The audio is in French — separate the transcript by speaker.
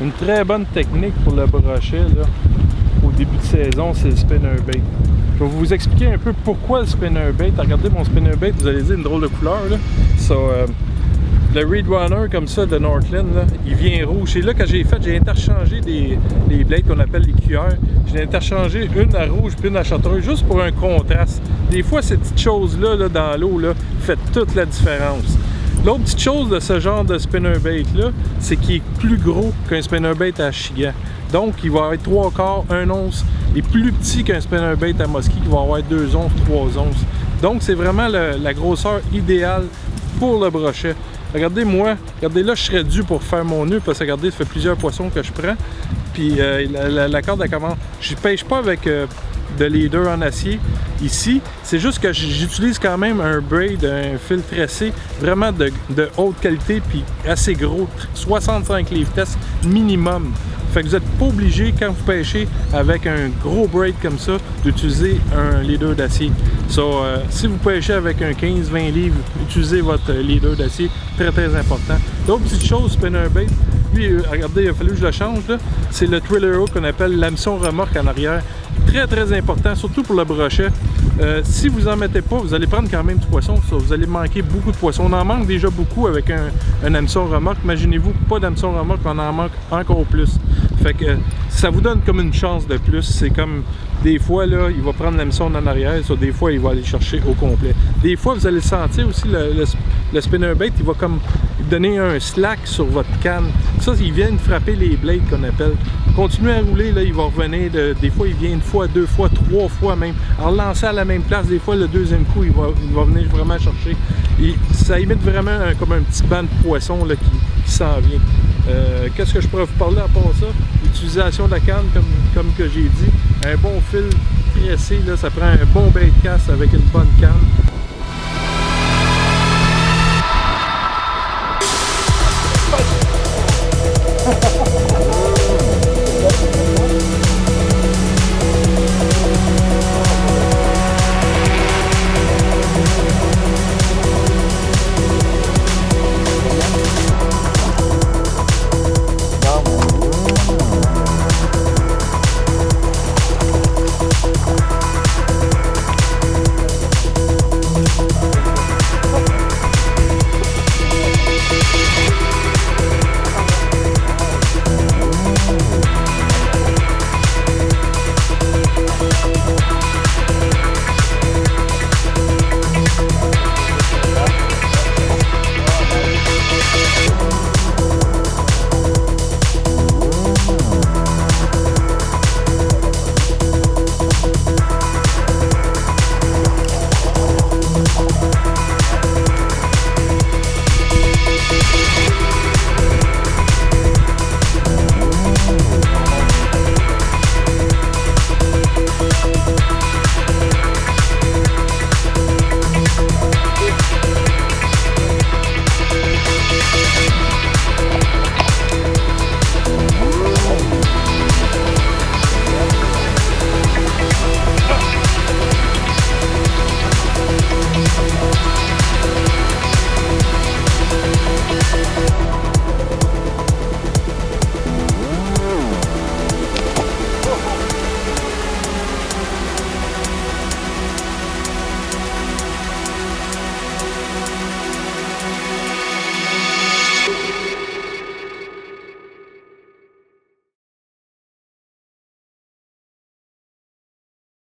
Speaker 1: Une très bonne technique pour le brochet là, au début de saison, c'est le spinnerbait. Je vais vous expliquer un peu pourquoi le spinnerbait. Regardez mon spinnerbait, vous allez dire une drôle de couleur là. Le Reed Runner comme ça de Northland, là, il vient rouge. Et là, quand j'ai interchangé les blades qu'on appelle les cuillères. J'ai interchangé une à rouge puis une à chartreuse juste pour un contraste. Des fois, ces petites choses-là là, dans l'eau fait toute la différence. L'autre petite chose de ce genre de spinnerbait-là, c'est qu'il est plus gros qu'un spinnerbait à Chigan. Donc, il va être 3/4, 1 once, et plus petit qu'un spinnerbait à Muskie qui va avoir 2 onces, 3 onces. Donc, c'est vraiment la grosseur idéale pour le brochet. Regardez là, je serais dû pour faire mon nœud parce que regardez, ça fait plusieurs poissons que je prends. Puis la corde, elle commence. Je pêche pas avec de leader en acier ici. C'est juste que j'utilise quand même un braid, un fil tressé vraiment de haute qualité puis assez gros, 65 livres test minimum. Fait que vous n'êtes pas obligé, quand vous pêchez avec un gros braid comme ça, d'utiliser un leader d'acier. Si vous pêchez avec un 15-20 livres, utilisez votre leader d'acier, très important. D'autres petites choses, spinnerbait, lui, regardez, il a fallu que je le change, c'est le trailer hook qu'on appelle l'hameçon remorque en arrière. Très important, surtout pour le brochet. Si vous n'en mettez pas, vous allez prendre quand même du poisson, vous allez manquer beaucoup de poissons. On en manque déjà beaucoup avec un hameçon remorque. Imaginez-vous, pas d'hameçon remorque, on en manque encore plus. Fait que ça vous donne comme une chance de plus. C'est comme des fois, là, il va prendre l'hameçon en arrière, des fois, il va aller chercher au complet. Des fois, vous allez sentir aussi le spinnerbait, il va comme donner un slack sur votre canne. Ça, il vient de frapper les blades qu'on appelle. Continuez à rouler, là, il va revenir. Des fois, il vient une fois, deux fois, trois fois même. En lançant à la même place, des fois, le deuxième coup, il va venir vraiment chercher. Et ça imite vraiment comme un petit banc de poisson là, qui s'en vient. Qu'est-ce que je pourrais vous parler à part ça? L'utilisation de la canne, comme que j'ai dit. Un bon fil tressé, là, ça prend un bon bait de casse avec une bonne canne.